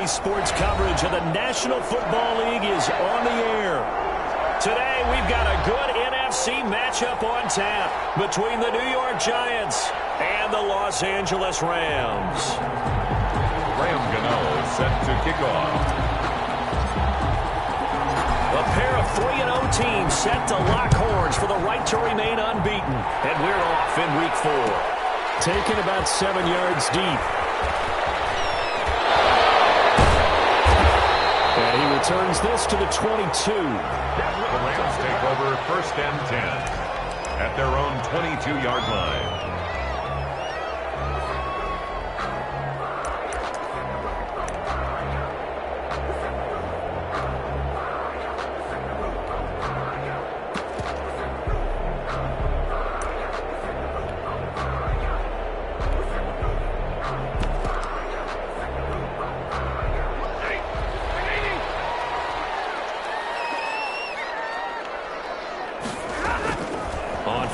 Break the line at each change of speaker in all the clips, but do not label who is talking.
Sports coverage of the National Football League is on the air. Today, we've got a good NFC matchup on tap between the New York Giants and the Los Angeles Rams.
Graham Gano set to kick off.
A pair of 3-0 teams set to lock horns for the right to remain unbeaten. And we're off in Week 4. Taken about 7 yards deep. And he returns this to the 22.
The Rams take over 1st and 10 at their own 22-yard line.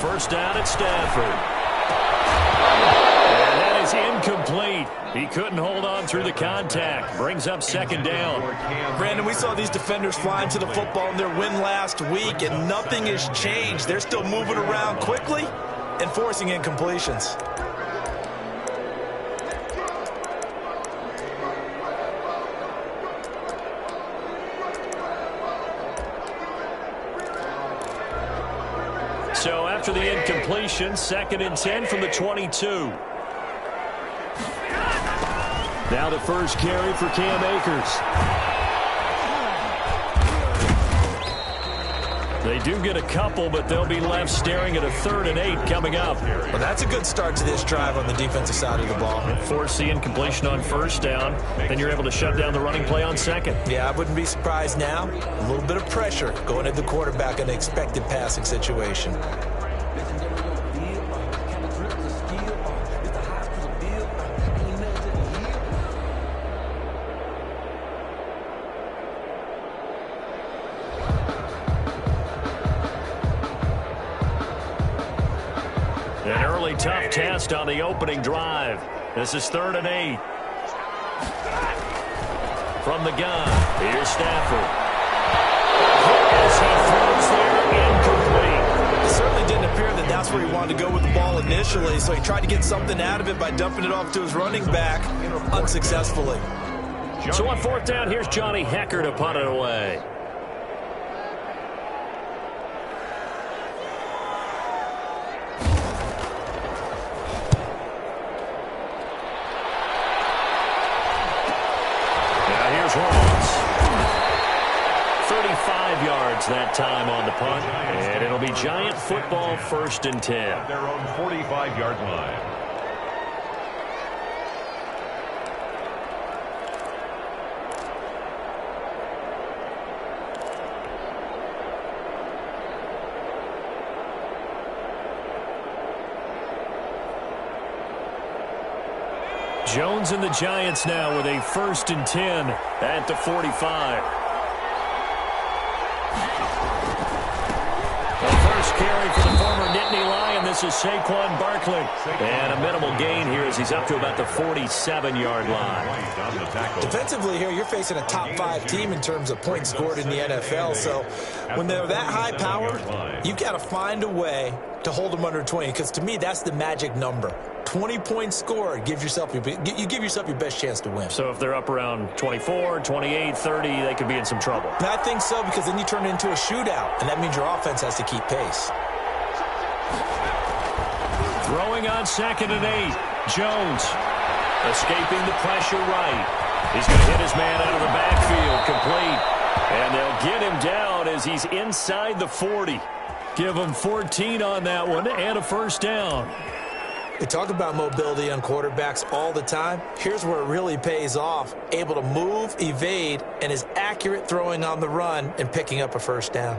First down at Stafford. And that is incomplete. He couldn't hold on through the contact. Brings up 2nd down.
Brandon, we saw these defenders flying to the football in their win last week, and nothing has changed. They're still moving around quickly and forcing incompletions.
So after the incompletion, 2nd and 10 from the 22. Now the first carry for Cam Akers. They do get a couple, but they'll be left staring at a 3rd and 8 coming up.
Well, that's a good start to this drive on the defensive side of the ball.
Force the incompletion on 1st down, then you're able to shut down the running play on 2nd.
Yeah, I wouldn't be surprised now. A little bit of pressure going at the quarterback in an expected passing situation.
An early tough test on the opening drive. This is 3rd and 8. From the gun, here's Stafford. As he throws there, incomplete.
It certainly didn't appear that that's where he wanted to go with the ball initially, so he tried to get something out of it by dumping it off to his running back unsuccessfully.
So on 4th down, here's Johnny Hekker to punt it away. That time on the punt, and it'll be Giant football 1st and 10.
At their own 45-yard line.
Jones and the Giants now with a 1st and 10 at the 45. Carry for the former Nittany Lion. This is Saquon Barkley. And a minimal gain here as he's up to about the 47-yard line.
Defensively here, you're facing a top 5 team in terms of points scored in the NFL. So when they're that high powered, you've got to find a way to hold them under 20. Because to me, that's the magic number. 20 points scored, you give yourself your best chance to win.
So if they're up around 24, 28, 30, they could be in some trouble.
And I think so, because then you turn it into a shootout, and that means your offense has to keep pace.
Throwing on 2nd and 8. Jones escaping the pressure right. He's going to hit his man out of the backfield, complete. And they'll get him down as he's inside the 40. Give him 14 on that one and a 1st down.
We talk about mobility on quarterbacks all the time. Here's where it really pays off. Able to move, evade, and is accurate throwing on the run and picking up a 1st down.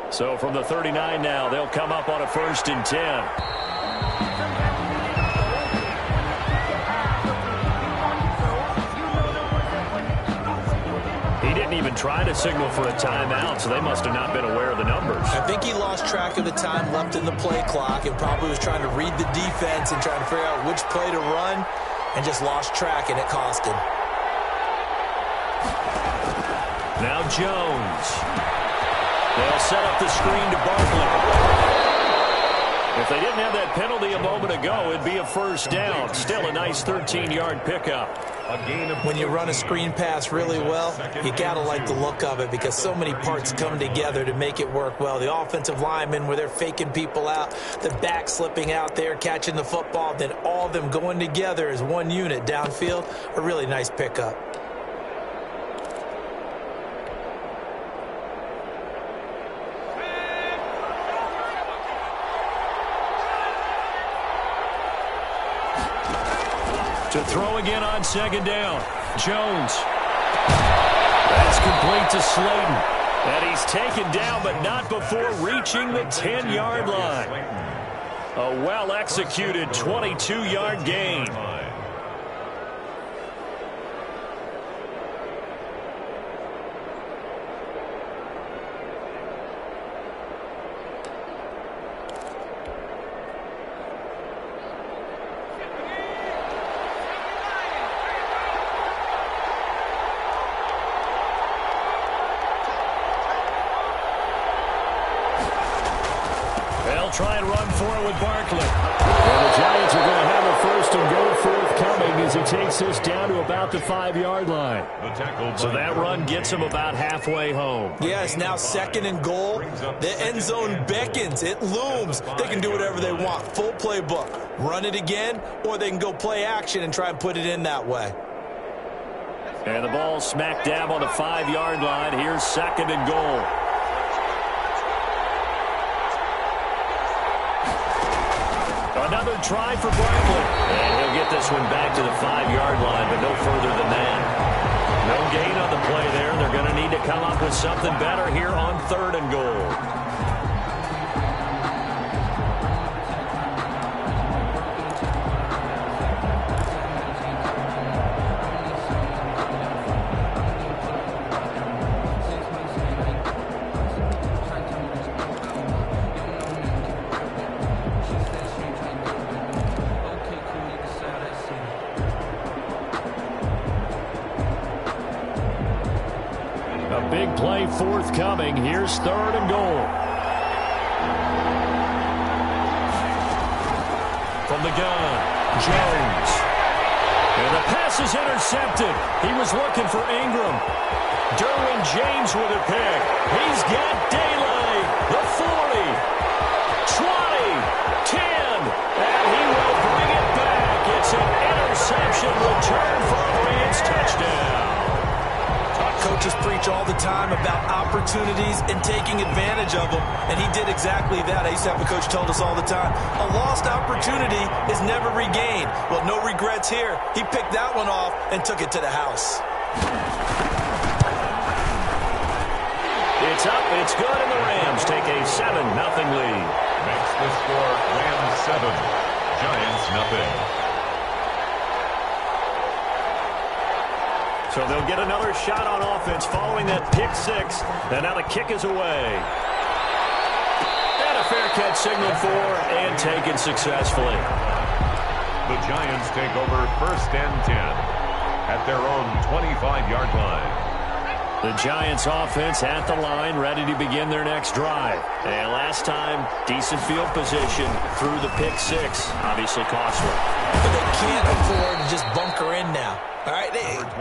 So from the 39 now, they'll come up on a 1st and 10. He didn't even try to signal for a timeout, so they must have not been aware of the numbers.
I think he lost track of the time left in the play clock and probably was trying to read the defense and trying to figure out which play to run and just lost track, and it cost him.
Now Jones. They'll set up the screen to Barkley. If they didn't have that penalty a moment ago, it'd be a 1st down. Still a nice 13-yard pickup.
When you run a screen pass really well, you got to like the look of it because so many parts come together to make it work well. The offensive linemen, where they're faking people out, the back slipping out there, catching the football, then all of them going together as one unit downfield, a really nice pickup.
To throw again on 2nd down. Jones. That's complete to Slayton. And he's taken down, but not before reaching the 10-yard line. A well-executed 22-yard gain. Try and run for it with Barkley. And the Giants are going to have a 1st and goal forthcoming as he takes this down to about the 5-yard line. So that run gets him about halfway home.
Yeah, it's now 2nd and goal. The end zone beckons. It looms. They can do whatever they want. Full playbook. Run it again, or they can go play action and try and put it in that way.
And the ball smack dab on the 5-yard line. Here's 2nd and goal. Another try for Barkley. And he'll get this one back to the 5-yard line, but no further than that. No gain on the play there. They're going to need to come up with something better here on 3rd and goal. Big play forthcoming. Here's 3rd and goal. From the gun, Jones. And the pass is intercepted. He was looking for Ingram. Derwin James with a pick. He's got daylight. The 40, 20, 10, and he will bring it back. It's an interception return for a Rams touchdown.
Coaches preach all the time about opportunities and taking advantage of them, and he did exactly that. I used to have a coach told us all the time, a lost opportunity is never regained. Well, no regrets here. He picked that one off and took it to the house.
It's up, it's good, and the Rams take a 7-0 lead.
Makes the score Rams 7, Giants nothing.
So they'll get another shot on offense following that pick 6. And now the kick is away. And a fair catch signaled for and taken successfully.
The Giants take over 1st and 10 at their own 25-yard line.
The Giants offense at the line, ready to begin their next drive. And last time, decent field position through the pick 6. Obviously costly.
But they can't afford to just bunker in now. All right,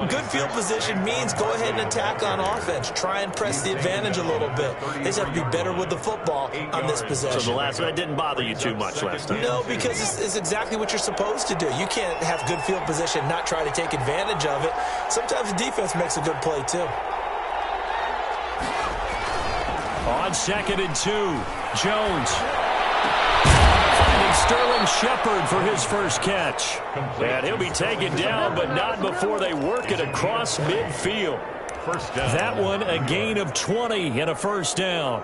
good field position means go ahead and attack on offense. Try and press the advantage a little bit. They just have to be better with the football on this possession.
So that didn't bother you too much last time?
No, because it's exactly what you're supposed to do. You can't have good field position, not try to take advantage of it. Sometimes the defense makes a good play, too.
On 2nd and 2, Jones. Sterling Shepard for his first catch. And he'll be taken down, but not before they work it across midfield. That one, a gain of 20 and a 1st down.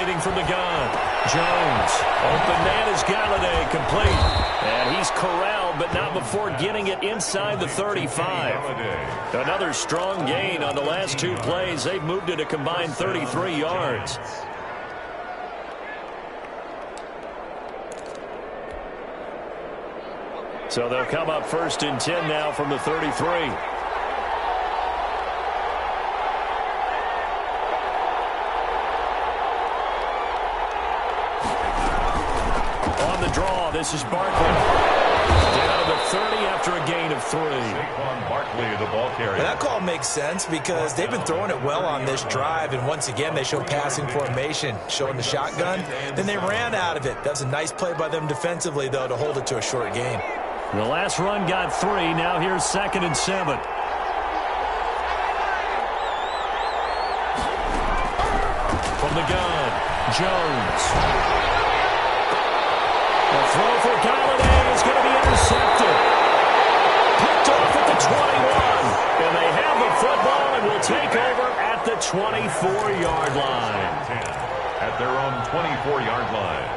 waiting from the gun. Jones. Open man is Galladay, complete. And he's corralled, but not before getting it inside the 35. Another strong gain on the last two plays. They've moved it a combined 33 yards. So they'll come up 1st and 10 now from the 33. This is Barkley. Down to the 30 after a gain of 3.
Saquon Barkley, the ball carrier.
That call makes sense because they've been throwing it well on this drive, and once again they show passing formation, showing the shotgun. Then they ran out of it. That was a nice play by them defensively, though, to hold it to a short gain.
The last run got 3. Now here's 2nd and 7. From the gun, Jones. The throw for Galladay is going to be intercepted. Picked off at the 21. And they have the football and will take over at the 24-yard line.
At their own 24-yard line.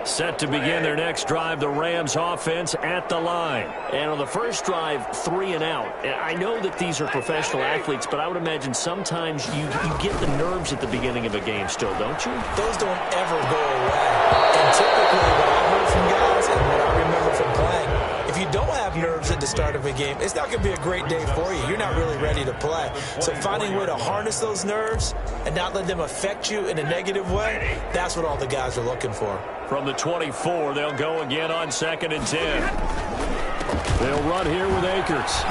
Set to begin their next drive, the Rams offense at the line.
And on the first drive, 3 and out. I know that these are professional athletes, but I would imagine sometimes you get the nerves at the beginning of a game still, don't you?
Those don't ever go away. And typically what I've heard from guys and what I remember from playing, if you don't have nerves at the start of a game, it's not going to be a great day for you. You're not really ready to play. So finding a way to harness those nerves and not let them affect you in a negative way, that's what all the guys are looking for.
From the 24, they'll go again on 2nd and 10. They'll run here with Akers.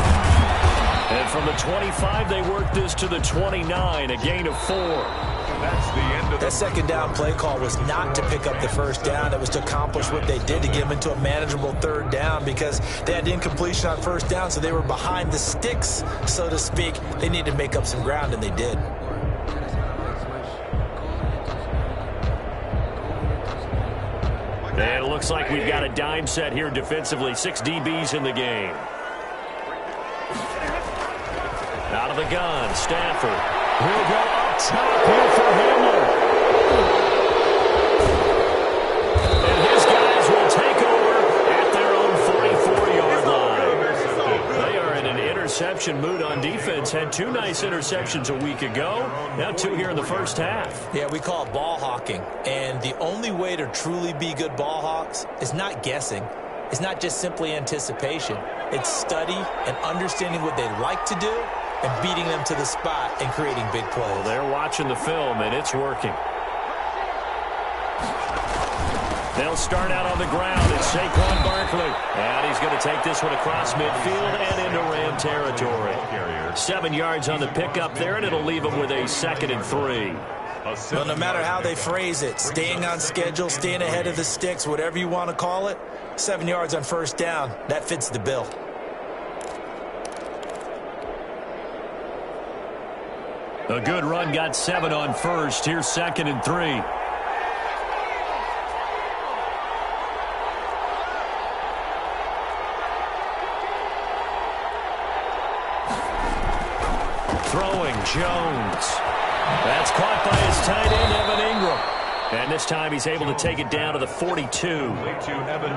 And from the 25, they work this to the 29, a gain of 4.
That's the end of
that second down play call was not to pick up the first down. It was to accomplish what they did to get them into a manageable 3rd down because they had incompletion on 1st down, so they were behind the sticks, so to speak. They needed to make up some ground, and they did.
And it looks like we've got a dime set here defensively. 6 DBs in the game. Out of the gun, Stafford. He'll go up top here for Hamler. And his guys will take over at their own 44-yard line. They are in an interception mood on defense. Had 2 nice interceptions a week ago. Now 2 here in the first half.
Yeah, we call it ball hawking. And the only way to truly be good ball hawks is not guessing. It's not just simply anticipation. It's study and understanding what they like to do and beating them to the spot and creating big plays.
Well, they're watching the film, and it's working. They'll start out on the ground. It's Saquon Barkley. And he's going to take this one across midfield and into Ram territory. 7 yards on the pickup there, and it'll leave him with a 2nd and 3.
Well, no matter how they phrase it, staying on schedule, staying ahead of the sticks, whatever you want to call it, 7 yards on 1st down, that fits the bill.
A good run got 7 on 1st. Here's 2nd and 3. Throwing, Jones. That's caught by his tight end, Evan Ingram. And this time he's able to take it down to the 42.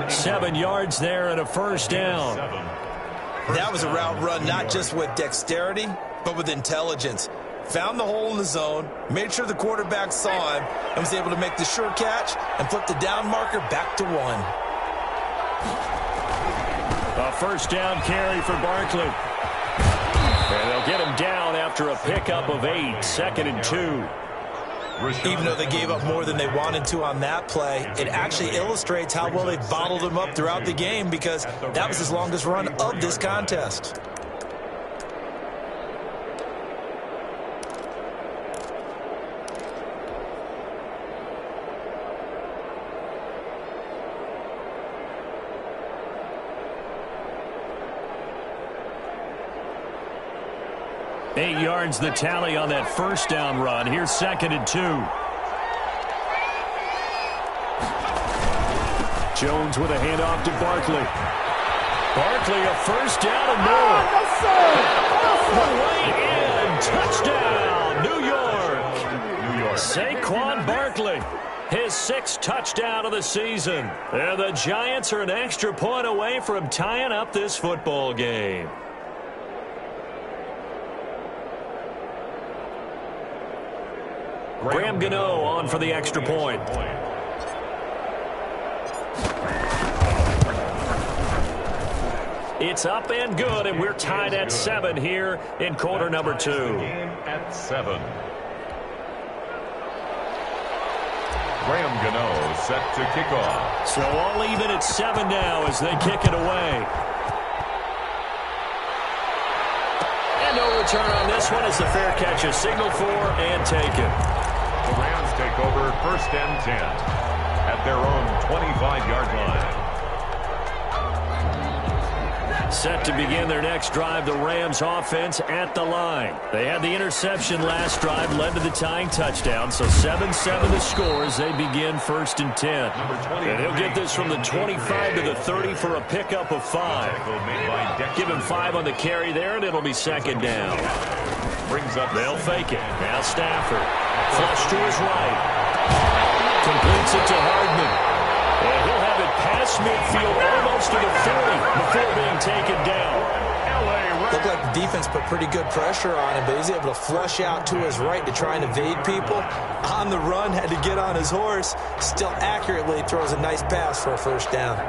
7 yards there and a 1st down.
That was a route run not just with dexterity, but with intelligence. Found the hole in the zone, made sure the quarterback saw him, and was able to make the sure catch and flip the down marker back to 1.
A 1st down carry for Barkley. And they'll get him down after a pickup of 8, 2nd and 2.
Even though they gave up more than they wanted to on that play, it actually illustrates how well they bottled him up throughout the game because that was his longest run of this contest.
Eight yards the tally on that 1st down run. Here's 2nd and 2. Jones with a handoff to Barkley. Barkley, a first down and more. Way in. Touchdown, New York. Saquon Barkley, his 6th touchdown of the season. And the Giants are an extra point away from tying up this football game. Graham Gano on for the extra point. It's up and good, and we're tied at 7 here in quarter number 2.
Game at 7. Graham Gano set to kick off.
So all even at 7 now as they kick it away. And no return on this one as the fair catch is signaled for and taken.
The Rams take over 1st and 10 at their own 25-yard line.
Set to begin their next drive, the Rams offense at the line. They had the interception last drive, led to the tying touchdown, so 7-7 the score as they begin 1st and 10. And he'll get this from the 25 to the 30 for a pickup of 5. Give him 5 on the carry there, and it'll be 2nd down. They'll fake it. Now Stafford. Flush to his right. Completes it to Hardman. And he'll have it past midfield almost to the 40 before being taken down.
Looked like the defense put pretty good pressure on him, but he's able to flush out to his right to try and evade people. On the run, had to get on his horse. Still accurately throws a nice pass for a 1st down.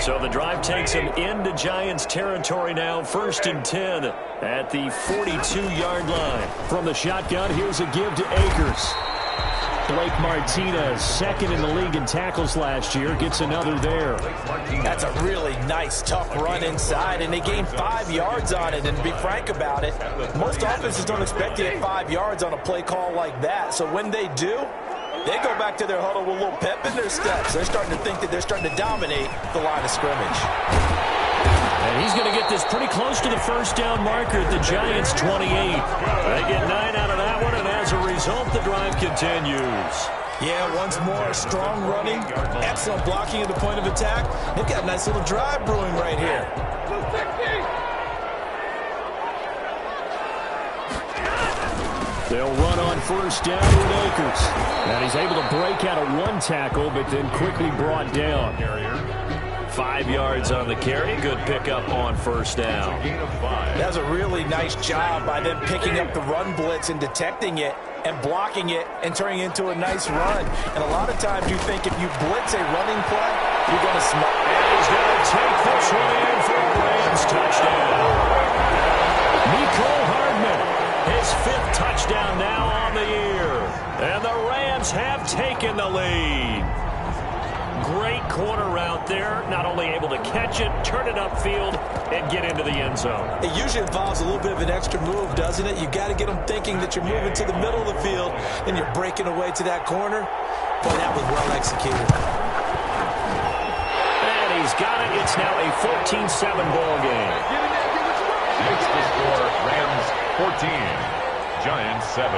So the drive takes him into Giants territory now, 1st and 10 at the 42-yard line. From the shotgun, here's a give to Akers. Blake Martinez, 2nd in the league in tackles last year, gets another there.
That's a really nice, tough run inside, and they gained 5 yards on it. And to be frank about it, most offenses don't expect to get 5 yards on a play call like that. So when they do, they go back to their huddle with a little pep in their steps. They're starting to think that they're starting to dominate the line of scrimmage.
And he's going to get this pretty close to the 1st down marker at the Giants' 28. They get 9 out of that one, and as a result, the drive continues.
Yeah, once more, strong running, excellent blocking at the point of attack. They've got a nice little drive brewing right here.
They'll run on 1st down with Akers. And he's able to break out of 1 tackle, but then quickly brought down. 5 yards on the carry. Good pickup on 1st down.
That's a really nice job by them picking up the run blitz and detecting it and blocking it and turning it into a nice run. And a lot of times you think if you blitz a running play, you're going to smell.
And he's going to take this one in for a Rams touchdown. Mecole Hardman, his 5th touchdown now on the year. And the Rams have taken the lead. Great corner route there. Not only able to catch it, turn it upfield, and get into the end zone.
It usually involves a little bit of an extra move, doesn't it? You got to get them thinking that you're moving to the middle of the field and you're breaking away to that corner. Boy, that was well executed.
And he's got it. It's now a 14-7 ball game.
Makes the score Rams 14, Giants 7.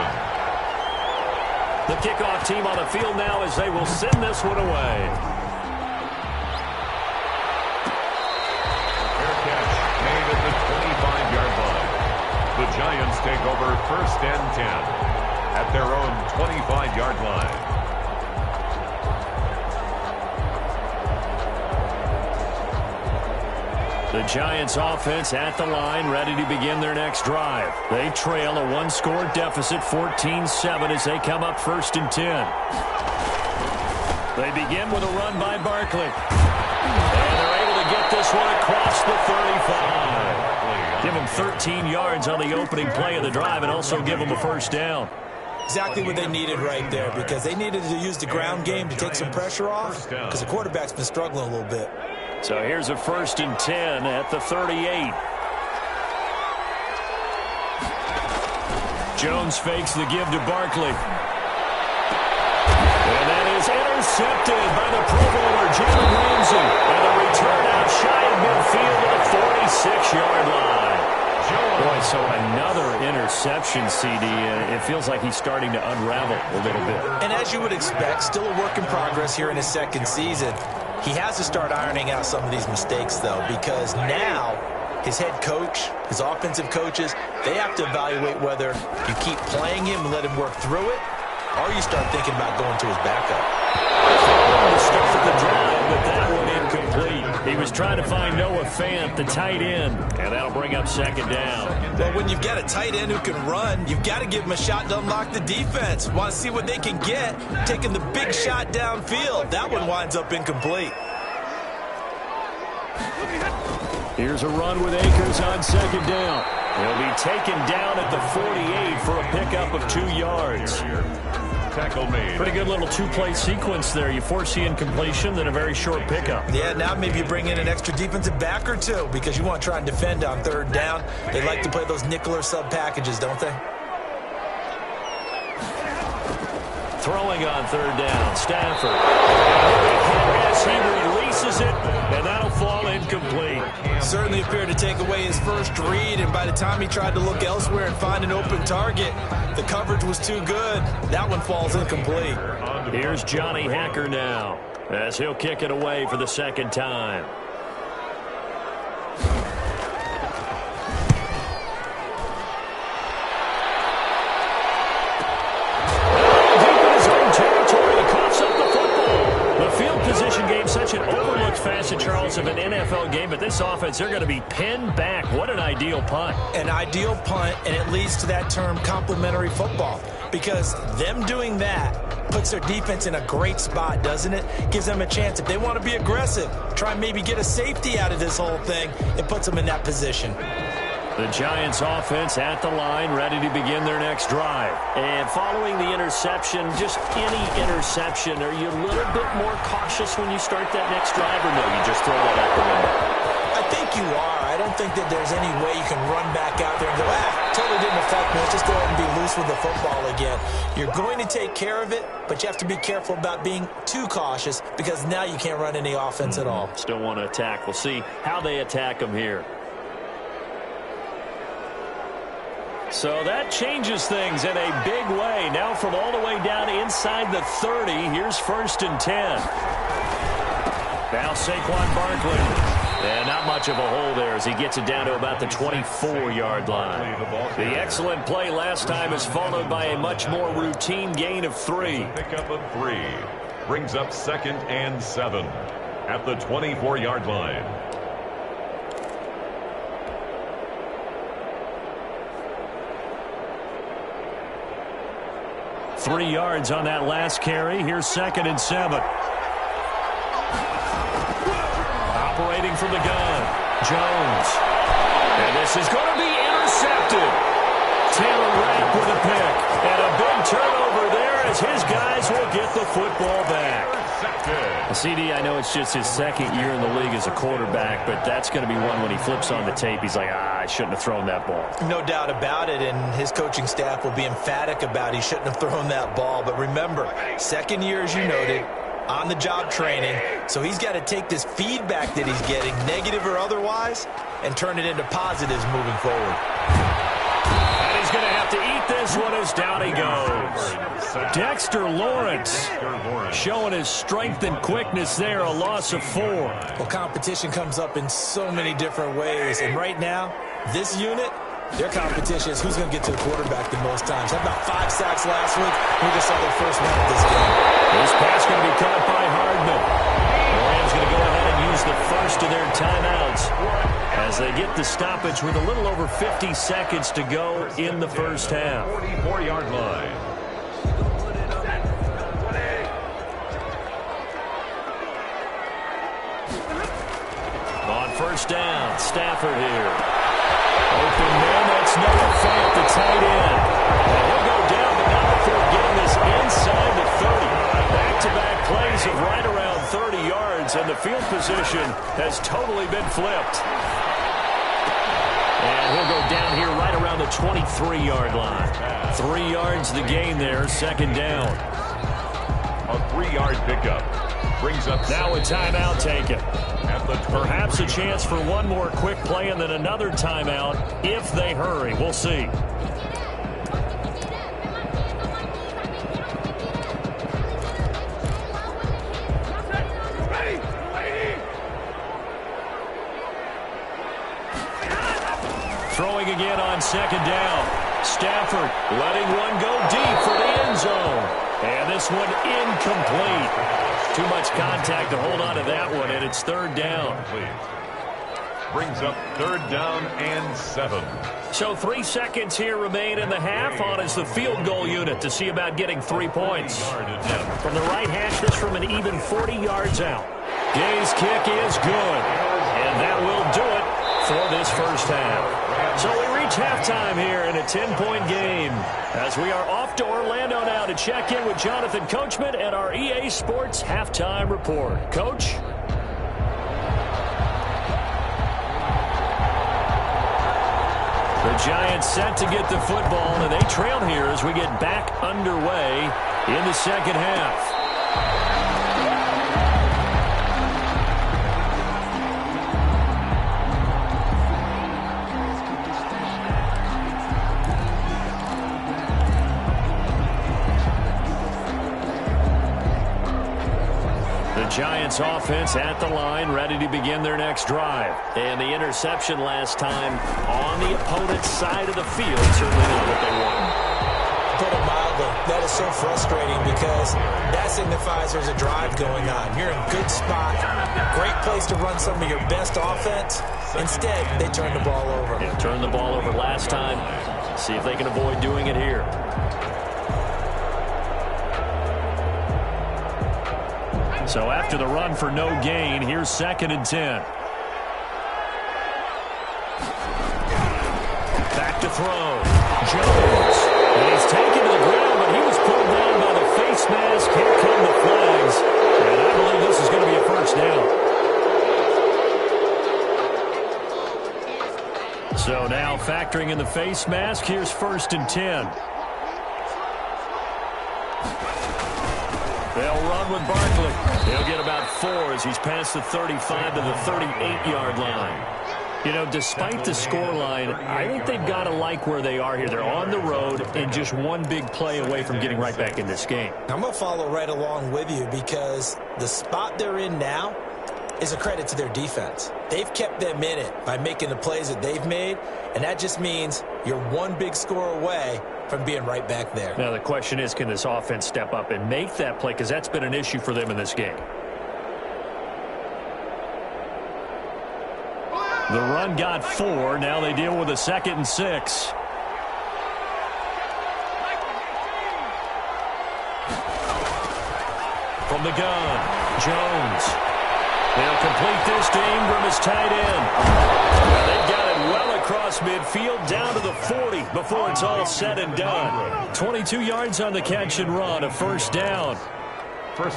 The kickoff team on the field now as they will send this one away.
Fair catch made at the 25-yard line. The Giants take over 1st and 10 at their own 25-yard line.
The Giants offense at the line, ready to begin their next drive. They trail a 1-score deficit, 14-7 as they come up 1st and 10. They begin with a run by Barkley. And they're able to get this one across the 35. Give them 13 yards on the opening play of the drive and also give them a 1st down.
Exactly what they needed right there, because they needed to use the ground game to take some pressure off, because the quarterback's been struggling a little bit.
So here's a 1st and 10 at the 38. Jones fakes the give to Barkley. And that is intercepted by the Pro Bowler, Jalen Ramsey. And a return out shy of midfield to the 46-yard line. Boy, So another interception, CD. It feels like he's starting to unravel a little bit.
And as you would expect, still a work in progress here in his second season. He has to start ironing out some of these mistakes, though, because now his head coach, his offensive coaches, they have to evaluate whether you keep playing him and let him work through it, or you start thinking about going to his backup.
To start the drive, but that one incomplete. He was trying to find Noah Fant, the tight end, and that'll bring up second down.
Well, when you've got a tight end who can run, you've got to give him a shot to unlock the defense. Want to see what they can get, taking the big shot downfield. That one winds up incomplete.
Here's a run with Akers on second down. He'll be taken down at the 48 for a pickup of 2 yards.
Tackle made.
Pretty good little two-play sequence there. You force the incompletion, then a very short pickup.
Yeah, now maybe you bring in an extra defensive back or two because you want to try and defend on third down. They like to play those nickel or sub packages, don't they?
Throwing on third down, Stafford. As he releases it, and that'll fall incomplete.
Certainly appeared to take away his first read, and by the time he tried to look elsewhere and find an open target, the coverage was too good. That one falls incomplete.
Here's Johnny Hacker now, as he'll kick it away for the second time. Such an overlooked facet, Charles, of an NFL game, but this offense, they're going to be pinned back. What an ideal punt.
An ideal punt, and it leads to that term complementary football, because them doing that puts their defense in a great spot, doesn't it? Gives them a chance. If they want to be aggressive, try and maybe get a safety out of this whole thing, it puts them in that position.
The Giants offense at the line, ready to begin their next drive.
And following the interception, just any interception, are you a little bit more cautious when you start that next drive, or no, you just throw that out the window?
I think you are. I don't think that there's any way you can run back out there and go, totally didn't affect me. Let's just go ahead and be loose with the football again. You're going to take care of it, but you have to be careful about being too cautious because now you can't run any offense at all.
Still want to attack. We'll see how they attack them here.
So that changes things in a big way. Now from all the way down inside the 30, here's 1st and 10. Now Saquon Barkley. And not much of a hole there as he gets it down to about the 24-yard line. The excellent play last time is followed by a much more routine gain of 3.
Pickup of 3 brings up 2nd and 7 at the 24-yard line.
3 yards on that last carry. Here's 2nd and 7. Operating from the gun, Jones. And this is going to be intercepted. Taylor Rapp with a pick. And a big turnover there as his guys will get the football back. CD, I know it's just his 2nd year in the league as a quarterback, but that's going to be one when he flips on the tape. He's like, I shouldn't have thrown that ball.
No doubt about it, and his coaching staff will be emphatic about he shouldn't have thrown that ball. But remember, 2nd year, as you noted, on-the-job training, so he's got to take this feedback that he's getting, negative or otherwise, and turn it into positives moving forward.
And he's going to have to eat this one as down he goes. Dexter Lawrence showing his strength and quickness there, a loss of 4.
Well, competition comes up in so many different ways, and right now, this unit, their competition is who's going to get to the quarterback the most times. Had about 5 sacks last week. We just saw their first one of this game.
This pass going to be caught by Hardman. The Rams going to go ahead and use the first of their timeouts as they get the stoppage with a little over 50 seconds to go in the first half.
44-yard line.
On first down, Stafford here. Open man, that's Noah Fant, the tight end. And he'll go down, but not before getting this inside the 30. Back-to-back plays of right around 30 yards, and the field position has totally been flipped. And he'll go down here right around the 23-yard line. 3 yards the gain there, 2nd down.
A 3-yard pickup brings up
now a timeout taken.
At at the 20.
Perhaps a chance for one more quick play and then another timeout if they hurry. We'll see. Throwing again on second down. Stafford letting one go deep for the end zone. And this one incomplete. Too much contact to hold on to that one, and it's third down.
Brings up third down and 7.
So 3 seconds here remain in the half. On is the field goal unit to see about getting 3 points. From the right hash, this from an even 40 yards out. Gay's kick is good. And that will do it for this first half. So we reach halftime here in a 10-point game as we are off to Orlando now to check in with Jonathan Coachman and our EA Sports Halftime Report. Coach? The Giants set to get the football, and they trail here as we get back underway in the second half. Giants offense at the line, ready to begin their next drive. And the interception last time on the opponent's side of the field, certainly not what they wanted.
Put it mildly, that is so frustrating because that signifies there's a drive going on. You're in a good spot, great place to run some of your best offense. Instead, they turn the ball over.
Yeah, turned the ball over last time. See if they can avoid doing it here. So after the run for no gain, here's 2nd and 10. Back to throw. Jones. And he's taken to the ground, but he was pulled down by the face mask. Here come the flags. And I believe this is going to be a first down. So now factoring in the face mask, here's 1st and 10. They'll run with Barkley. He'll get about 4 as he's past the 35 to the 38-yard line. You know, despite the scoreline, I think they've got to like where they are here. They're on the road and just one big play away from getting right back in this game.
I'm going to follow right along with you because the spot they're in now is a credit to their defense. They've kept them in it by making the plays that they've made, and that just means you're one big score away from being right back there.
Now, the question is, can this offense step up and make that play? Because that's been an issue for them in this game. The run got 4. Now they deal with a 2nd and 6. From the gun, Jones. They'll complete this to Ingram as tight end. Well, they've got it well across midfield down to the 40 before it's all said and done. 22 yards on the catch and run, a first down.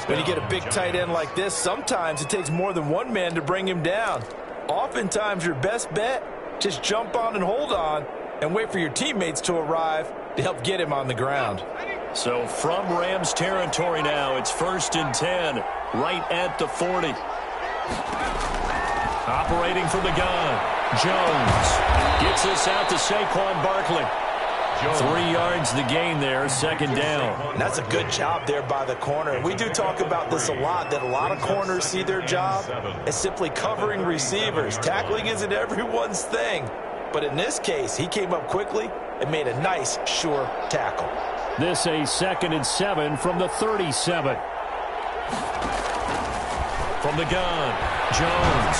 When you get a big tight end like this, sometimes it takes more than one man to bring him down. Oftentimes, your best bet, just jump on and hold on and wait for your teammates to arrive to help get him on the ground.
So from Rams territory now, it's 1st and 10, right at the 40. Operating from the gun, Jones gets this out to Saquon Barkley. 3 yards the gain there, 2nd down.
And that's a good job there by the corner. We do talk about this a lot, that a lot of corners see their job as simply covering receivers. Tackling isn't everyone's thing. But in this case, he came up quickly and made a nice, sure tackle.
This a 2nd and 7 from the 37. From the gun, Jones.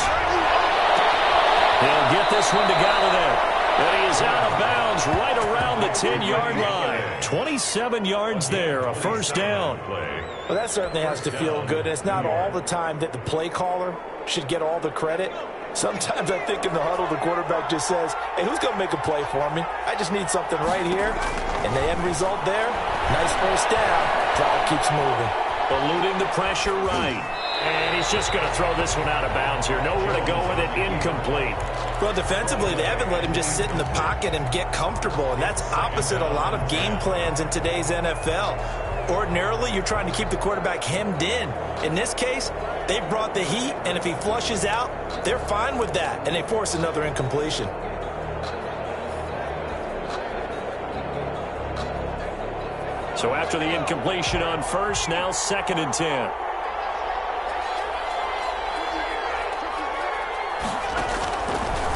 He'll get this one to Galladay. And he is out of bounds right around the 10-yard line. 27 yards there, a first down.
Well, that certainly has to feel good. It's not all the time that the play caller should get all the credit. Sometimes I think in the huddle, the quarterback just says, hey, who's going to make a play for me? I just need something right here. And the end result there, nice first down. Drive keeps moving.
Eluding the pressure right. And he's just going to throw this one out of bounds here. Nowhere to go with it, incomplete.
Well, defensively, they haven't let him just sit in the pocket and get comfortable, and that's opposite a lot of game plans in today's NFL. Ordinarily, you're trying to keep the quarterback hemmed in. In this case, they brought the heat, and if he flushes out, they're fine with that, and they force another incompletion.
So after the incompletion on first, now 2nd and 10.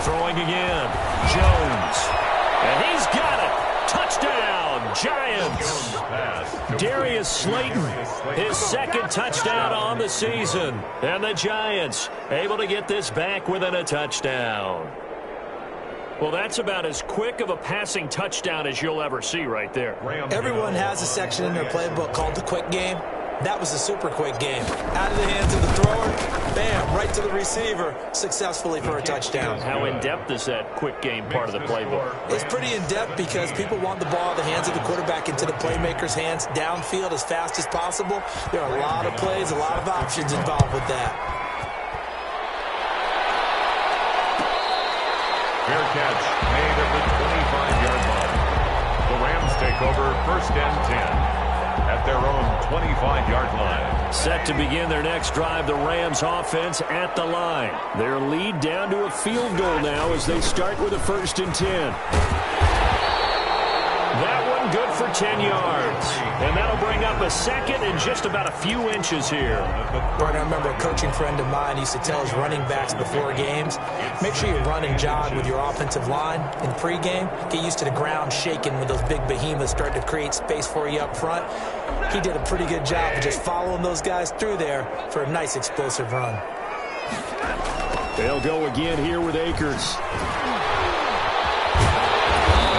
Throwing again, Jones. And he's got it. Touchdown, Giants. Darius Slayton, his 2nd touchdown on the season. And the Giants able to get this back within a touchdown. Well, that's about as quick of a passing touchdown as you'll ever see right there.
Everyone has a section in their playbook called the quick game. That was a super quick game. Out of the hands of the thrower, bam, right to the receiver, successfully for a touchdown.
How in-depth is that quick game part of the playbook?
It's pretty in-depth because people want the ball in the hands of the quarterback into the playmaker's hands downfield as fast as possible. There are a lot of plays, a lot of options involved with that.
Fair catch made at the 25-yard line. The Rams take over 1st and 10 at their own 25-yard line.
Set to begin their next drive, the Rams offense at the line. Their lead down to a field goal now as they start with a 1st and 10. That one good for 10 yards. And that'll bring up a 2nd and just about a few inches here.
Right, I remember a coaching friend of mine used to tell his running backs before games, make sure you run and jog with your offensive line in pregame. Get used to the ground shaking when those big behemoths start to create space for you up front. He did a pretty good job of just following those guys through there for a nice explosive run.
They'll go again here with Akers.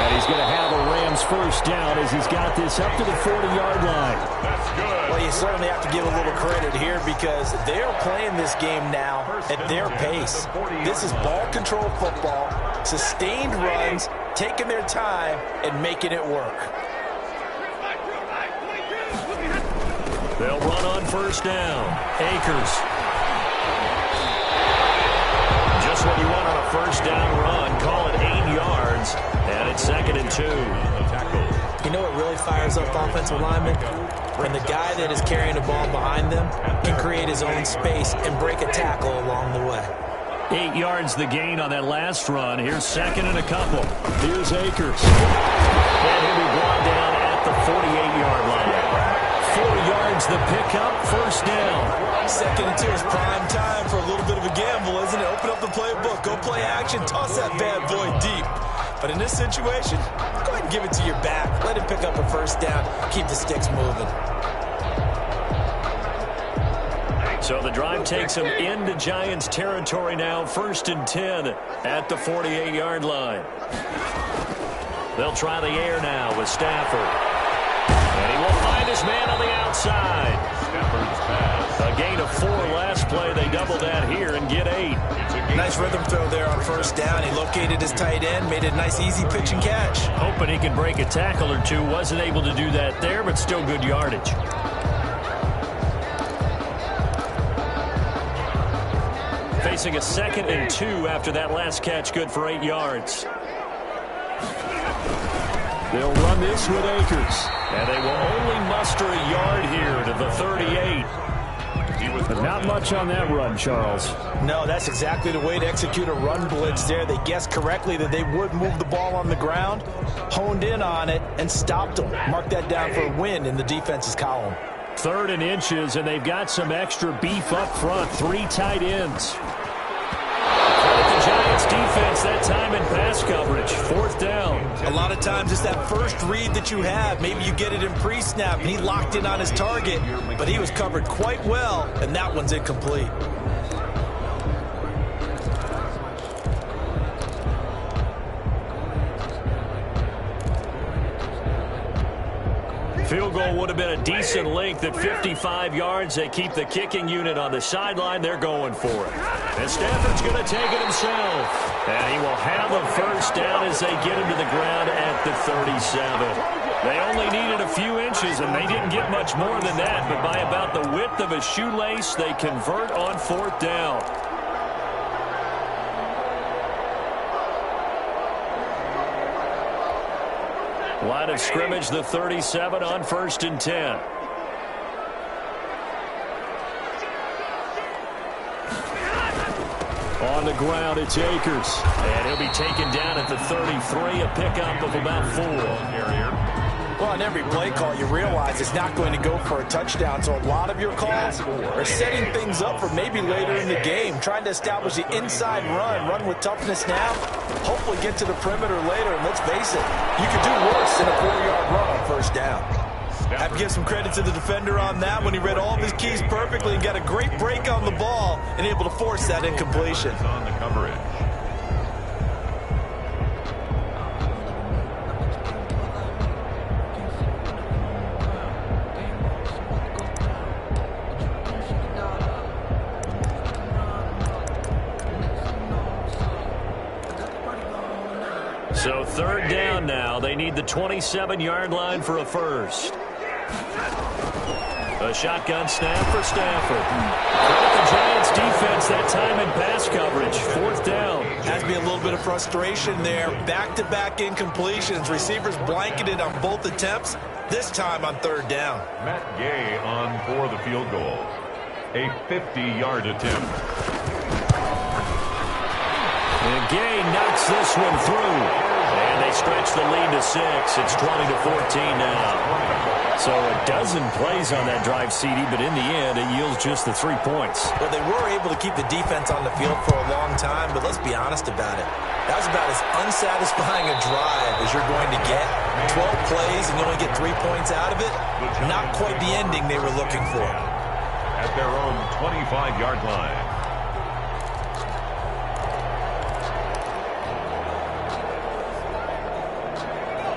And he's going to have a Rams 1st down as he's got this up to the 40-yard line.
That's good.
Well, you certainly have to give a little credit here because they're playing this game now at their pace. This is ball control football, sustained runs, taking their time, and making it work.
They'll run on 1st down. Akers. Just what you want on a 1st down run. Call it 8 yards. And it's 2nd and 2.
You know what really fires up offensive linemen? When the guy that is carrying the ball behind them can create his own space and break a tackle along the way.
8 yards the gain on that last run. Here's 2nd and a couple. Here's Akers. And he'll be brought down at the 48-yard line. 4 yards the pickup, 1st down.
2nd and 2 is prime time for a little bit of a gamble, isn't it? Open up the playbook, go play action, toss that bad boy deep. But in this situation, go ahead and give it to your back. Let him pick up a 1st down, keep the sticks moving.
So the drive takes him into Giants territory now, 1st and 10 at the 48-yard line. They'll try the air now with Stafford. And he will find his man on the outside.
Stafford's pass.
A gain of 4 last play. They double that here and get 8.
Nice rhythm throw there on 1st down. He located his tight end, made it a nice easy pitch and catch.
Hoping he can break a tackle or two. Wasn't able to do that there, but still good yardage. Facing a 2nd and 2 after that last catch, good for 8 yards. They'll run this with Akers. And they will only muster a yard here to the 38. But not much on that run, Charles.
No, that's exactly the way to execute a run blitz there. They guessed correctly that they would move the ball on the ground, honed in on it, and stopped them. Mark that down for a win in the defense's column.
3rd and inches, and they've got some extra beef up front. 3 tight ends. The Giants defense that time in pass coverage. 4th down.
A lot of times it's that first read that you have. Maybe you get it in pre-snap, and he locked in on his target, but he was covered quite well, and that one's incomplete.
Field goal would have been a decent length at 55 yards. They keep the kicking unit on the sideline. They're going for it. And Stafford's going to take it himself. And he will have a 1st down as they get him to the ground at the 37. They only needed a few inches, and they didn't get much more than that. But by about the width of a shoelace, they convert on 4th down. Line of scrimmage, the 37 on 1st and 10. On the ground, it's Akers. And he'll be taken down at the 33, a pickup of about 4.
Well, on every play call, you realize it's not going to go for a touchdown, so a lot of your calls are setting things up for maybe later in the game, trying to establish the inside run with toughness now, hopefully get to the perimeter later, and let's face it, you could do worse than a 4-yard run on first down. I have to give some credit to the defender on that when he read all of his keys perfectly and got a great break on the ball and able to force that incompletion.
On the coverage.
So 3rd down now. They need the 27-yard line for a first. A shotgun snap for Stafford. Credit the Giants defense that time in pass coverage. 4th down.
Has to be a little bit of frustration there. Back-to-back incompletions. Receivers blanketed on both attempts. This time on 3rd down.
Matt Gay on for the field goal. A 50-yard attempt.
And Gay knocks this one through. And they stretch the lead to 6. It's 20-14 now. So a dozen plays on that drive, CD, but in the end, it yields just the 3 points.
Well, they were able to keep the defense on the field for a long time, but let's be honest about it. That was about as unsatisfying a drive as you're going to get. 12 plays and you only get 3 points out of it. Not quite the ending they were looking for.
At their own 25-yard line.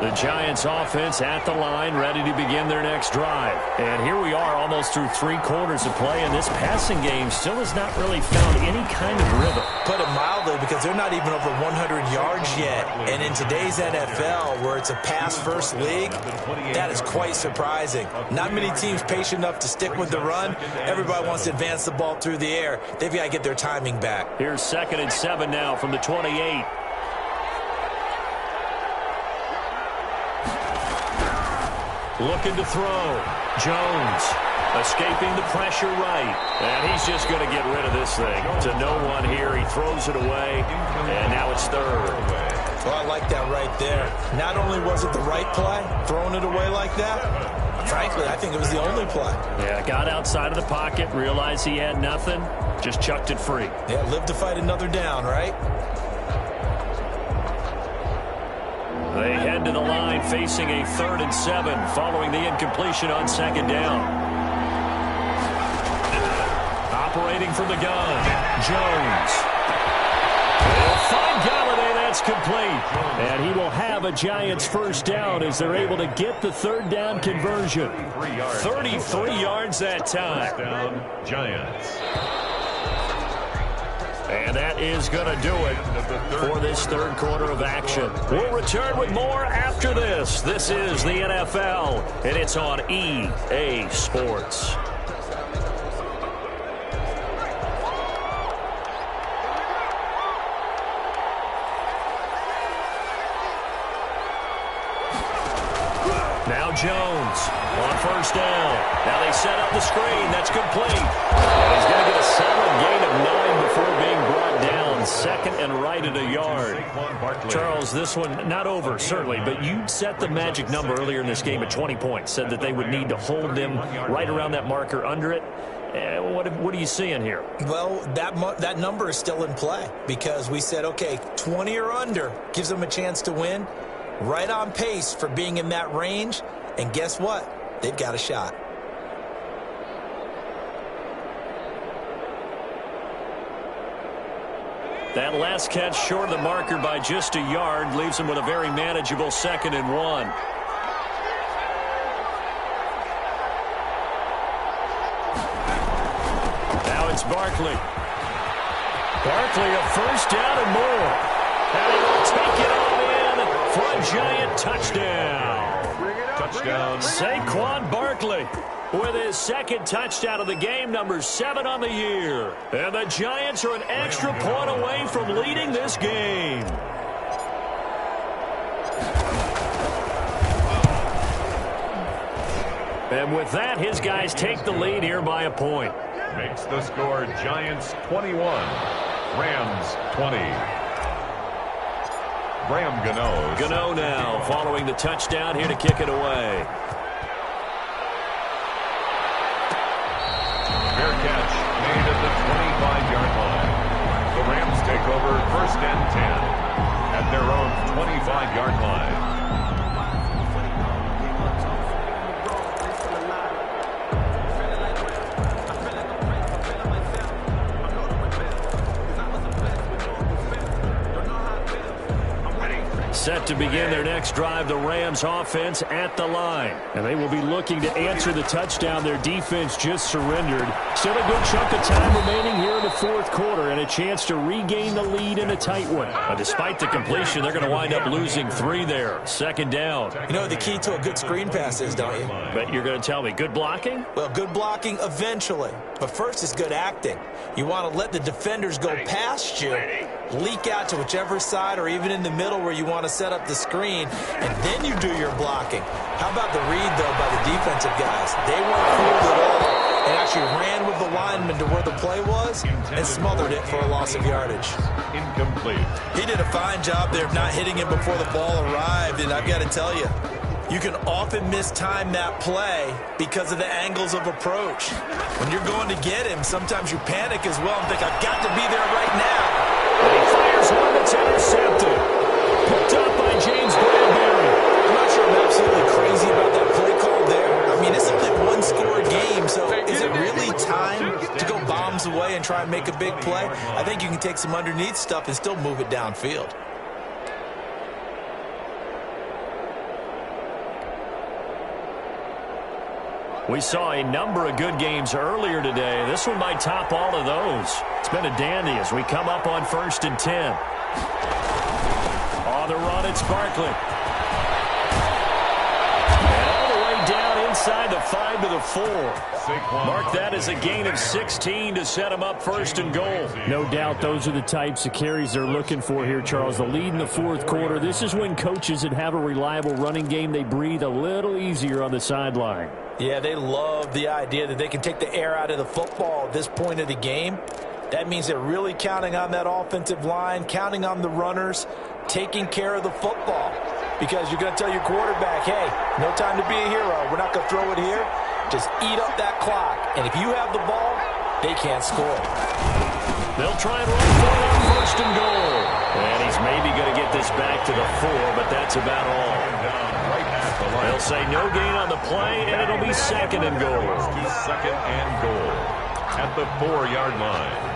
The Giants offense at the line, ready to begin their next drive. And here we are almost through 3 quarters of play, and this passing game still has not really found any kind of rhythm.
Put it mildly, because they're not even over 100 yards yet. And in today's NFL, where it's a pass-first league, that is quite surprising. Not many teams patient enough to stick with the run. Everybody wants to advance the ball through the air. They've got to get their timing back.
Here's 2nd and 7 now from the 28. Looking to throw. Jones escaping the pressure right. And he's just going to get rid of this thing. To no one here. He throws it away. And now it's 3rd.
Well, I like that right there. Not only was it the right play, throwing it away like that, frankly, I think it was the only play.
Yeah, got outside of the pocket, realized he had nothing, just chucked it free.
Yeah, live to fight another down, right?
They head to the line facing a 3rd and 7 following the incompletion on 2nd down. Operating from the gun, Jones. They'll find Galladay, that's complete. And he will have a Giants first down as they're able to get the 3rd down conversion. 33 yards that time.
Down, Giants.
And that is going to do it for this 3rd quarter of action. We'll return with more after this. This is the NFL, and it's on EA Sports. Now Jones on first down. Now they set up the screen. That's complete. And he's going to get a solid gain of 9 before being brought down. 2nd and right at a yard. Charles, this one not over, certainly, but you set the magic number earlier in this game at 20 points. Said that they would need to hold them right around that marker under it. What are you seeing here?
Well, that number is still in play because we said, okay, 20 or under gives them a chance to win. Right on pace for being in that range. And guess what? They've got a shot.
That last catch short of the marker by just a yard leaves him with a very manageable 2nd and 1. Now it's Barkley. Barkley, a first down and more. And he will take it on in for a Giant touchdown.
Touchdown.
Saquon Barkley with his 2nd touchdown of the game, number 7 on the year. And the Giants are an extra point away from leading this game. And with that, his guys take the lead here by a point.
Makes the score Giants 21, Rams 20. Graham Gano.
Gano now following the touchdown here to kick it away.
Fair catch made at the 25-yard line. The Rams take over 1st and 10 at their own 25-yard line.
Set to begin their next drive, the Rams offense at the line.
And they will be looking to answer the touchdown their defense just surrendered. Still a good chunk of time remaining here in the fourth quarter and a chance to regain the lead in a tight one.
Despite the completion, they're going to wind up losing 3 there. 2nd down.
You know the key to a good screen pass is, don't you?
But you're going to tell me, good blocking?
Well, good blocking eventually. But first is good acting. You want to let the defenders go past you, leak out to whichever side or even in the middle where you want to set up the screen, and then you do your blocking. How about the read, though, by the defensive guys? They weren't fooled at all and actually ran with the lineman to where the play was and smothered it for a loss of yardage.
Incomplete.
He did a fine job there of not hitting him before the ball arrived, and I've got to tell you, you can often mistime that play because of the angles of approach. When you're going to get him, sometimes you panic as well and think, I've got to be there right now.
And he fires one that's intercepted. Picked up by James Bradbury.
I'm not sure I'm absolutely crazy about that play call there. I mean, it's only a one-score game, so is it really time to go bombs away and try and make a big play? I think you can take some underneath stuff and still move it downfield.
We saw a number of good games earlier today. This one might top all of those. It's been a dandy as we come up on 1st and 10. On the run, it's Barkley. And all the way down inside the 5 to the 4. Mark that as a gain of 16 to set him up 1st and goal.
No doubt those are the types of carries they're looking for here, Charles. The lead in the fourth quarter. This is when coaches that have a reliable running game, they breathe a little easier on the sideline.
Yeah, they love the idea that they can take the air out of the football at this point of the game. That means they're really counting on that offensive line, counting on the runners, taking care of the football. Because you're going to tell your quarterback, hey, no time to be a hero. We're not going to throw it here. Just eat up that clock. And if you have the ball, they can't score.
They'll try and run for it on 1st and goal. And he's maybe going to get this back to the 4, but that's about all. They'll say no gain on the play, and it'll be 2nd and goal.
2nd and goal at the 4-yard line.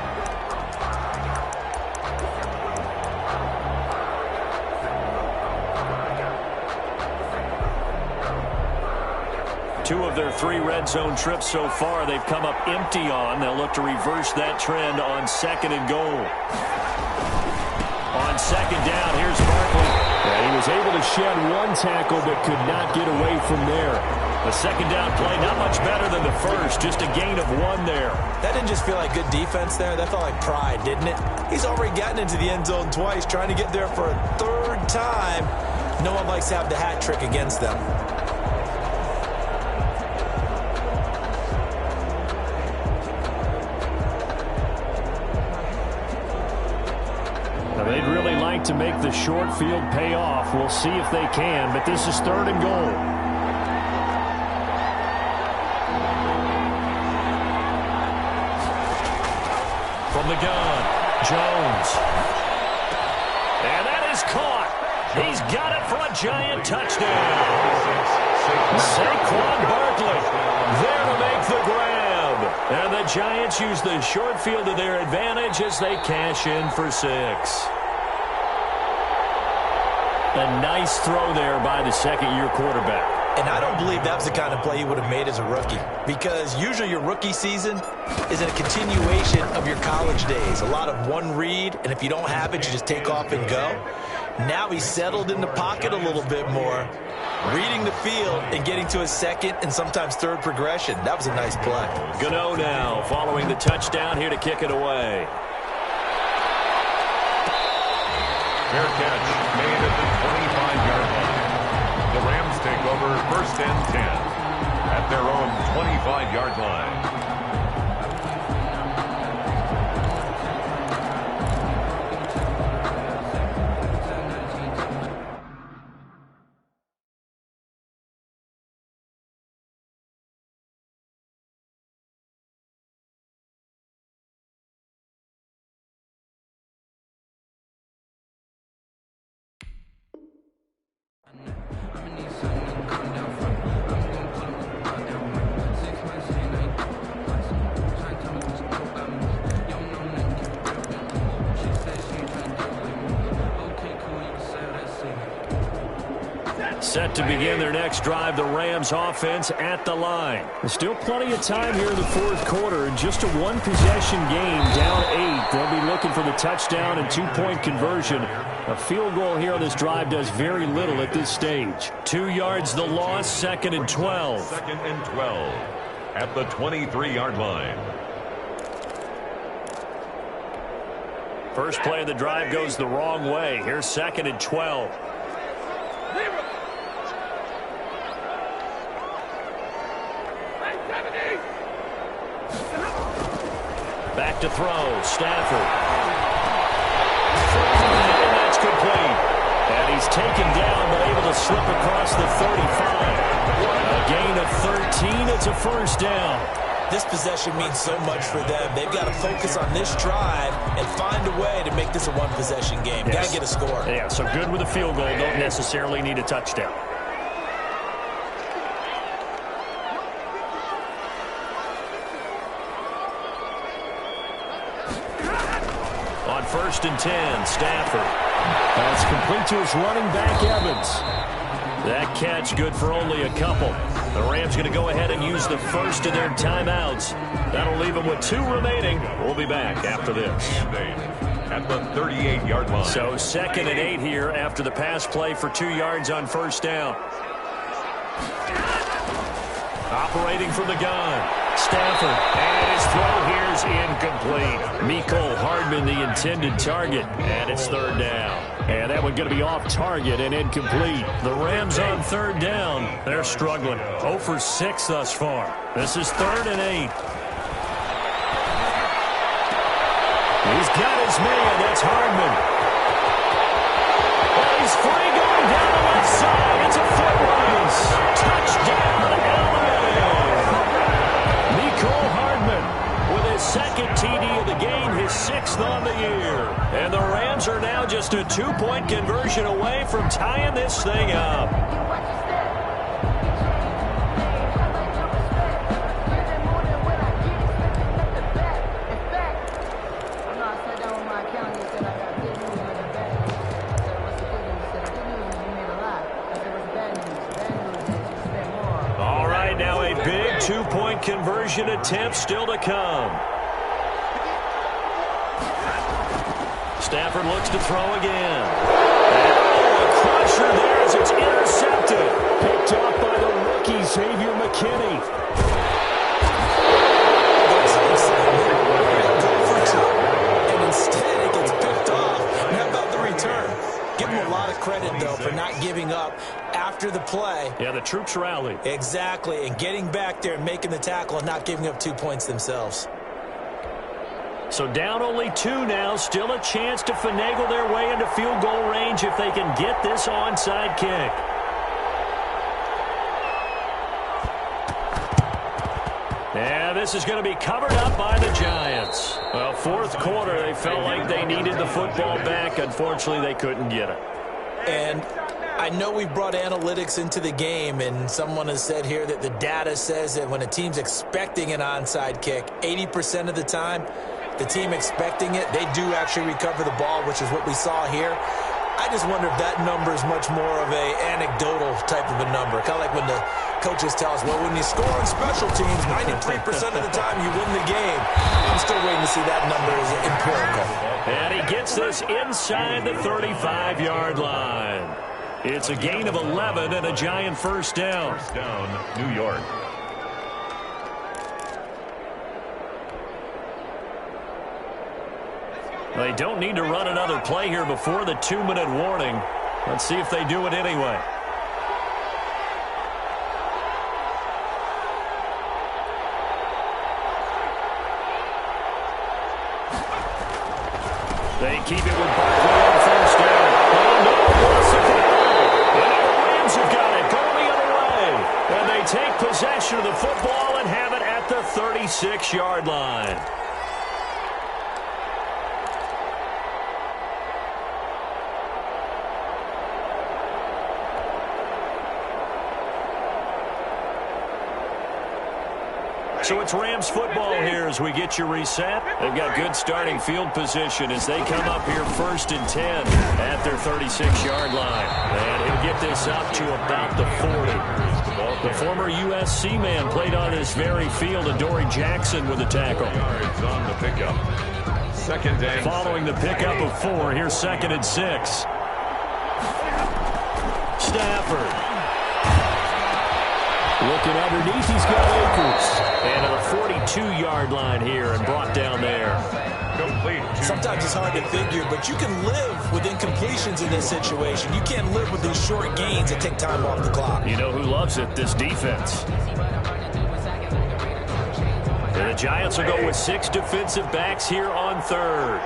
Two of their 3 red zone trips so far, they've come up empty on. They'll look to reverse that trend on 2nd and goal. On 2nd down, here's Barkley.
And he was able to shed one tackle but could not get away from there.
The 2nd down play, not much better than the first, just a gain of 1 there.
That didn't just feel like good defense there. That felt like pride, didn't it? He's already gotten into the end zone twice, trying to get there for a 3rd time. No one likes to have the hat trick against them.
They'd really like to make the short field pay off. We'll see if they can, but this is 3rd and goal.
From the gun, Jones. And that is caught. He's got it for a giant touchdown. Saquon Barkley there to make the grab. And the Giants use the short field to their advantage as they cash in for 6.
A nice throw there by the 2nd-year quarterback.
And I don't believe that was the kind of play he would have made as a rookie, because usually your rookie season is a continuation of your college days. A lot of one read, and if you don't have it, you just take off and go. Now he's settled in the pocket a little bit more, reading the field and getting to his 2nd and sometimes 3rd progression. That was a nice play.
Gano now following the touchdown here to kick it away.
Fair catch made at the 25-yard line. The Rams take over 1st and 10 at their own 25-yard line.
Set to begin their next drive, the Rams offense at the line.
There's still plenty of time here in the fourth quarter. And just a one-possession game, down 8. They'll be looking for the touchdown and two-point conversion. A field goal here on this drive does very little at this stage.
2 yards the loss, 2nd and 12.
2nd and 12 at the 23-yard line.
First play of the drive goes the wrong way. Here's 2nd and 12. Back to throw, Stafford. And that's complete. And he's taken down, but able to slip across the 35. A gain of 13, it's a first down.
This possession means so much for them. They've got to focus on this drive and find a way to make this a one-possession game.
Yes.
Got to get a score.
Yeah, so good with a field goal. Don't necessarily need a touchdown. On 1st and 10, Stafford.
That's complete to his running back, Evans.
That catch good for only a couple. The Rams going to go ahead and use the first of their timeouts. That'll leave them with 2 remaining. We'll be back after this.
At the 38-yard line.
So 2nd and 8 here after the pass play for 2 yards on first down. Operating from the gun. Stafford, and his throw here's incomplete. Mecole Hardman, the intended target, and it's 3rd down.
And that one going to be off target and incomplete.
The Rams on 3rd down. They're struggling. 0 for 6 thus far. This is 3rd and 8. He's got his man. That's Hardman. Oh, he's free going down the left side. It's a foot race. Touchdown, Alabama. Mecole Hardman with his 2nd TD of the game, his 6th on the year. And the Rams are now just a 2-point conversion away from tying this thing up. All right, now a big 2-point conversion attempt still to come. Stafford looks to throw again. Oh, a crusher there as it's intercepted.
Picked off by the rookie, Xavier McKinney.
That's exciting. Go for 2. And instead it gets picked off. And how about the return? Give them a lot of credit, though, for not giving up after the play.
Yeah, the troops rally.
Exactly. And getting back there and making the tackle and not giving up 2 points themselves.
So down only 2 now. Still a chance to finagle their way into field goal range if they can get this onside kick. Yeah, this is going to be covered up by the Giants. Well, 4th quarter, they felt like they needed the football back. Unfortunately, they couldn't get it.
And I know we brought analytics into the game, and someone has said here that the data says that when a team's expecting an onside kick, 80% of the time, the team expecting it, they do actually recover the ball, which is what we saw here. I just wonder if that number is much more of a anecdotal type of a number. Kind of like when the coaches tell us, well, when you score on special teams, 93% of the time you win the game. I'm still waiting to see that number as empirical.
And he gets this inside the 35-yard line. It's a gain of 11 and a Giant first down.
First down, New York.
They don't need to run another play here before the 2-minute warning. Let's see if they do it anyway. They keep it with Barkley on first down. Oh, no, loss of the ball. And the Rams have got it going the other way. And they take possession of the football and have it at the 36-yard line. So it's Rams football here as we get you reset. They've got good starting field position as they come up here 1st and 10 at their 36-yard line. And he'll get this up to about the 40. The former USC man played on this very field, Adoree Jackson with the tackle.
On the pickup. 2nd and
Following the pickup of 4, here's 2nd and 6. Stafford. Looking underneath, he's got Akers. And at the 42-yard line here and brought down there.
complete.
Sometimes it's hard to figure, but you can live with incompletions in this situation. You can't live with these short gains that take time off the clock.
You know who loves it? This defense. And the Giants will go with 6 defensive backs here on 3rd.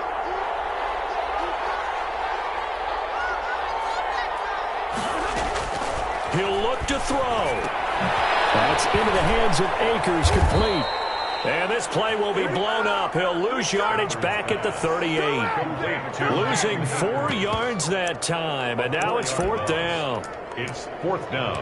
He'll look to throw. That's into the hands of Akers, complete. And this play will be blown up. He'll lose yardage back at the 38. Losing 4 yards that time, and now it's 4th down.
It's 4th down.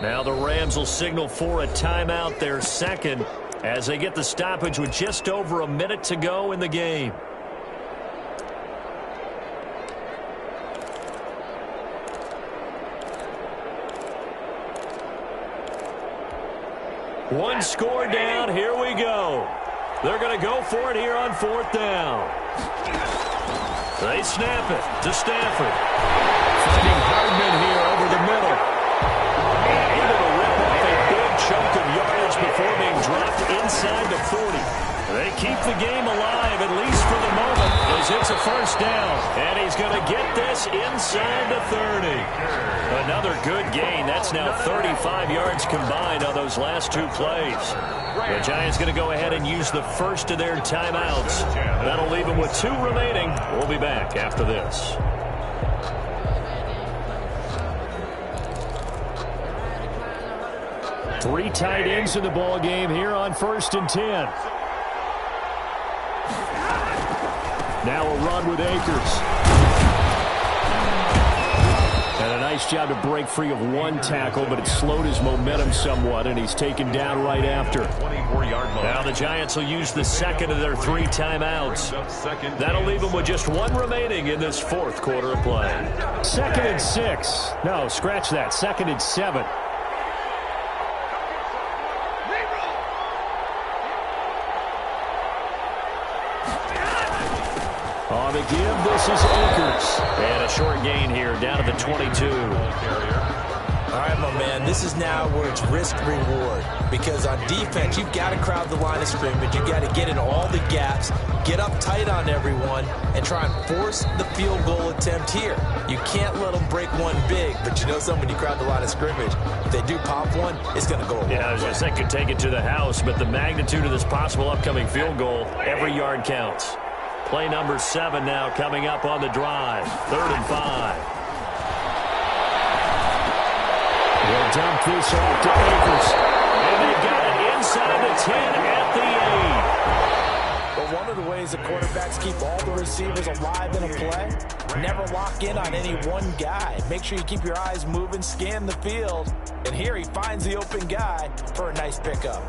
Now the Rams will signal for a timeout, their 2nd, as they get the stoppage with just over a minute to go in the game. One score down. Here we go. They're going to go for it here on 4th down. They snap it to Stafford. Finding Hardman here over the middle. Able to rip off a big chunk of yardage before being dropped inside the 40. They keep the game alive, at least for the moment, as it's a 1st down. And he's going to get this inside the 30. Another good gain. That's now 35 yards combined on those last 2 plays. The Giants going to go ahead and use the first of their timeouts. That'll leave them with 2 remaining. We'll be back after this. Three tight ends in the ball game here on 1st and 10. Now a run with Akers. And a nice job to break free of 1 tackle, but it slowed his momentum somewhat, and he's taken down right after.
24-yard line.
Now the Giants will use the 2nd of their 3 timeouts. That'll leave them with just 1 remaining in this 4th quarter of play. 2nd and 6. No, scratch that. 2nd and 7. On the give, this is Akers. And a short gain here, down to the 22.
All right, my man, this is now where it's risk-reward. Because on defense, you've got to crowd the line of scrimmage. You've got to get in all the gaps, get up tight on everyone, and try and force the field goal attempt here. You can't let them break one big, but you know something, when you crowd the line of scrimmage, if they do pop one, it's going to go away.
Yeah, I was going to say, could take it to the house, but the magnitude of this possible upcoming field goal, every yard counts. Play number 7 now coming up on the drive. 3rd and 5. They'll dump this off to Akers. And they've got it inside the 10 at the 8.
But one of the ways the quarterbacks keep all the receivers alive in a play, never lock in on any one guy. Make sure you keep your eyes moving, scan the field. And here he finds the open guy for a nice pickup.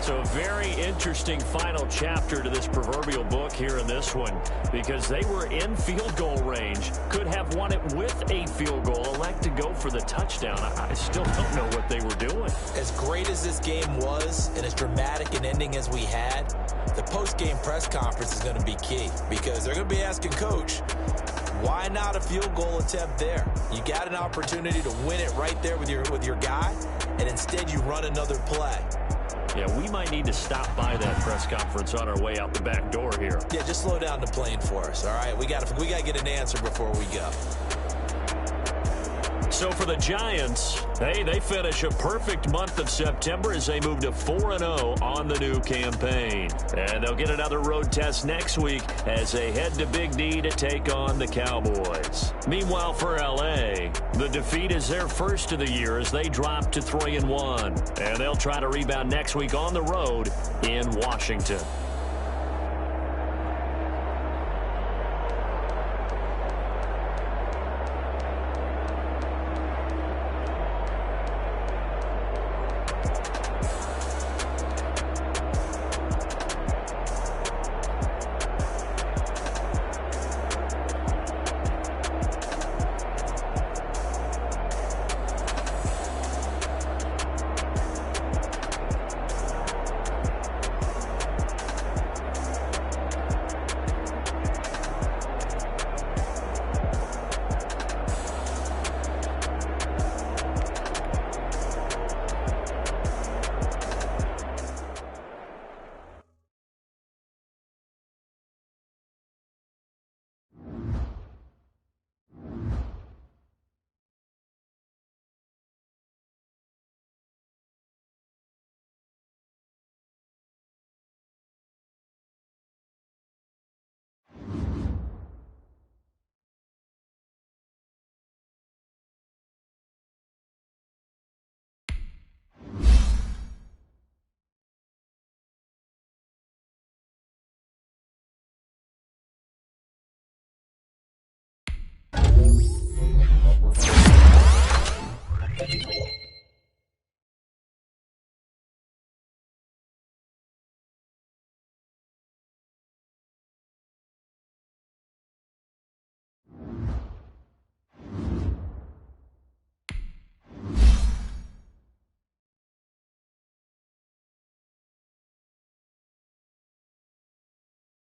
So a very interesting final chapter to this proverbial book here in this one, because they were in field goal range, could have won it with a field goal, elect to go for the touchdown. I still don't know what they were doing.
As great as this game was and as dramatic an ending as we had, the post-game press conference is going to be key, because they're going to be asking Coach, why not a field goal attempt there? You got an opportunity to win it right there with your guy, and instead you run another play.
Yeah, we might need to stop by that press conference on our way out the back door here.
Yeah, just slow down the plane for us, all right? We got to get an answer before we go.
So for the Giants, hey, they finish a perfect month of September as they move to 4-0 on the new campaign. And they'll get another road test next week as they head to Big D to take on the Cowboys. Meanwhile, for L.A., the defeat is their first of the year as they drop to 3-1. And they'll try to rebound next week on the road in Washington.